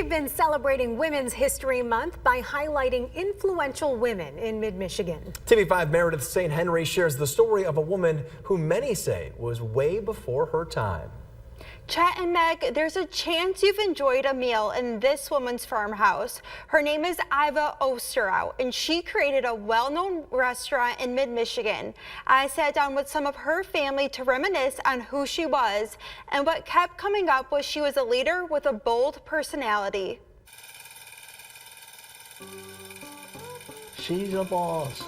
We've been celebrating Women's History Month by highlighting influential women in mid-Michigan. TV5 Meredith St. Henry shares the story of a woman who many say was way before her time. Chet and Meg, there's a chance you've enjoyed a meal in this woman's farmhouse. Her name is Iva Osterhout, and she created a well-known restaurant in mid-Michigan. I sat down with some of her family to reminisce on who she was, and what kept coming up was she was a leader with a bold personality. She's a boss.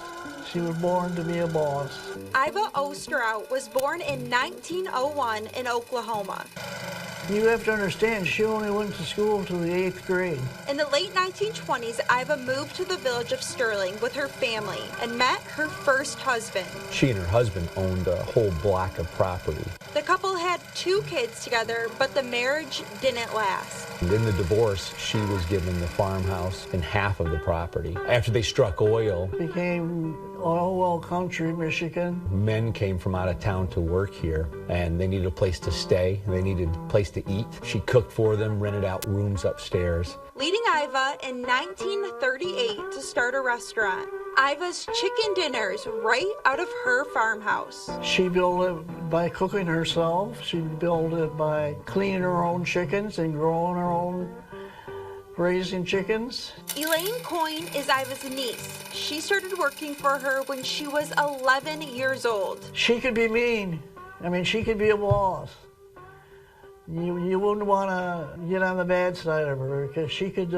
She was born to be a boss. Iva Osterhout was born in 1901 in Oklahoma. You have to understand, she only went to school till the 8th grade. In the late 1920s, Iva moved to the village of Sterling with her family and met her first husband. She and her husband owned a whole block of property. The couple had 2 kids together, but the marriage didn't last. And in the divorce, she was given the farmhouse and half of the property. After they struck oil, Became oil country, Michigan. men came from out of town to work here, and they needed a place to stay. They needed a place to eat. She cooked for them, rented out rooms upstairs. Leading Iva in 1938 to start a restaurant. Iva's Chicken Dinners right out of her farmhouse. She built it by cooking herself. She built it by cleaning her own chickens and growing her own, raising chickens. Elaine Coyne is Iva's niece. She started working for her when she was 11 years old. She could be mean. I mean, she could be a boss. You wouldn't want to get on the bad side of her because she could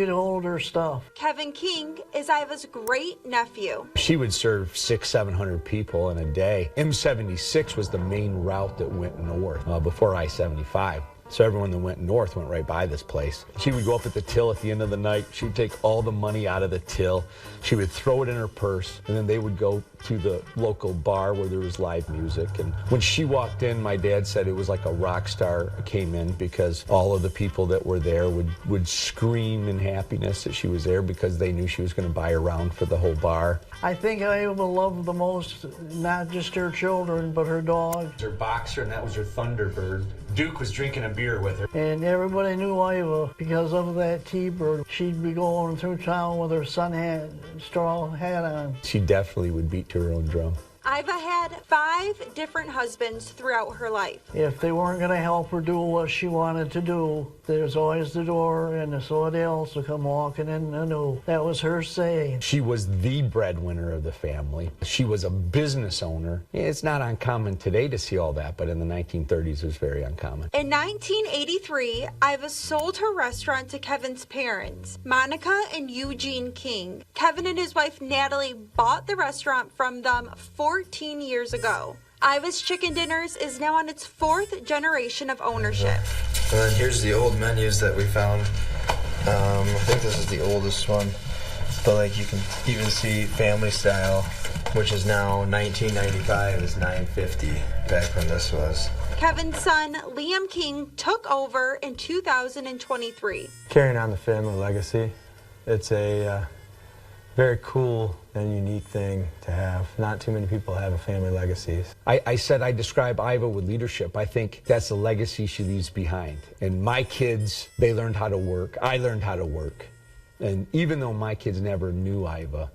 hold her stuff. Kevin King is Iva's great nephew. She would serve 600-700 people in a day. M76 was the main route that went north before I-75. So everyone that went north went right by this place. She would go up at the till at the end of the night. She would take all the money out of the till. She would throw it in her purse, and then they would go to the local bar where there was live music. And when she walked in, my dad said it was like a rock star came in because all of the people that were there would scream in happiness that she was there because they knew she was going to buy a round for the whole bar. I think Iva loved the most, not just her children, but her dog. Her boxer, and that was her Thunderbird. Duke was drinking a beer with her. And everybody knew Iva because of that T-bird. She'd be going through town with her straw hat on. She definitely would beat to her own drum. Iva had 5 different husbands throughout her life. If they weren't going to help her do what she wanted to do, there's always the door and somebody else will come walking in anew. That was her saying. She was the breadwinner of the family. She was a business owner. It's not uncommon today to see all that, but in the 1930s it was very uncommon. In 1983, Iva sold her restaurant to Kevin's parents, Monica and Eugene King. Kevin and his wife Natalie bought the restaurant from them 14 years ago. Iva's Chicken Dinners is now on its 4th generation of ownership. And then here's the old menus that we found. I think this is the oldest one. But like you can even see family style, which is now 1995 is $9.50 back when this was. Kevin's son, Liam King, took over in 2023. Carrying on the family legacy, it's a very cool and unique thing to have. Not too many people have a family legacy. I said I describe Iva with leadership. I think that's the legacy she leaves behind. And my kids, they learned how to work. I learned how to work. And even though my kids never knew Iva,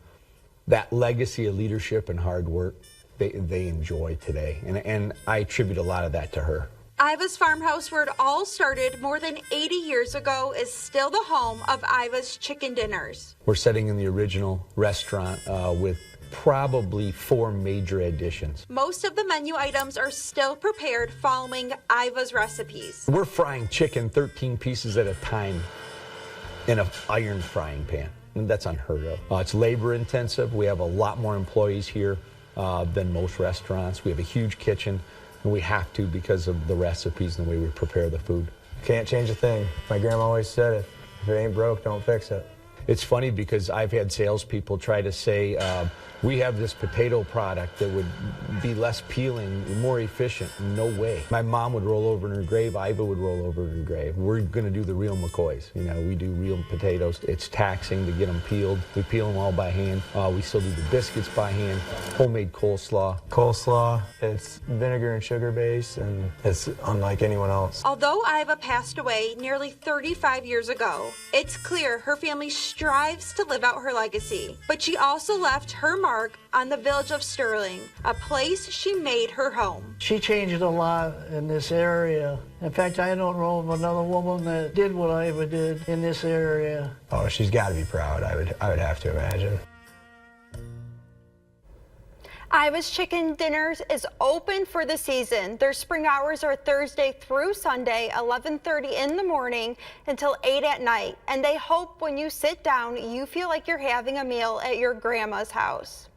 that legacy of leadership and hard work, they enjoy today. And I attribute a lot of that to her. Iva's farmhouse, where it all started more than 80 years ago, is still the home of Iva's Chicken Dinners. We're setting in the original restaurant with probably 4 major additions. Most of the menu items are still prepared following Iva's recipes. We're frying chicken 13 pieces at a time in an iron frying pan. And that's unheard of. It's labor intensive. We have a lot more employees here than most restaurants. We have a huge kitchen. And we have to because of the recipes and the way we prepare the food. Can't change a thing. My grandma always said it. If it ain't broke, don't fix it. It's funny because I've had salespeople try to say, we have this potato product that would be less peeling, more efficient. No way. My mom would roll over in her grave. Iva would roll over in her grave. We're going to do the real McCoys. You know, we do real potatoes. It's taxing to get them peeled. We peel them all by hand. We still do the biscuits by hand. Homemade coleslaw. Coleslaw, it's vinegar and sugar based, and it's unlike anyone else. Although Iva passed away nearly 35 years ago, it's clear her family strives to live out her legacy. But she also left her mark on the village of Sterling, a place she made her home. She changed a lot in this area. In fact, I don't know of another woman that did what Iva did in this area. Oh, she's got to be proud, I would have to imagine. Iva's Chicken Dinners is open for the season. Their spring hours are Thursday through Sunday, 11:30 in the morning until 8 at night. And they hope when you sit down, you feel like you're having a meal at your grandma's house.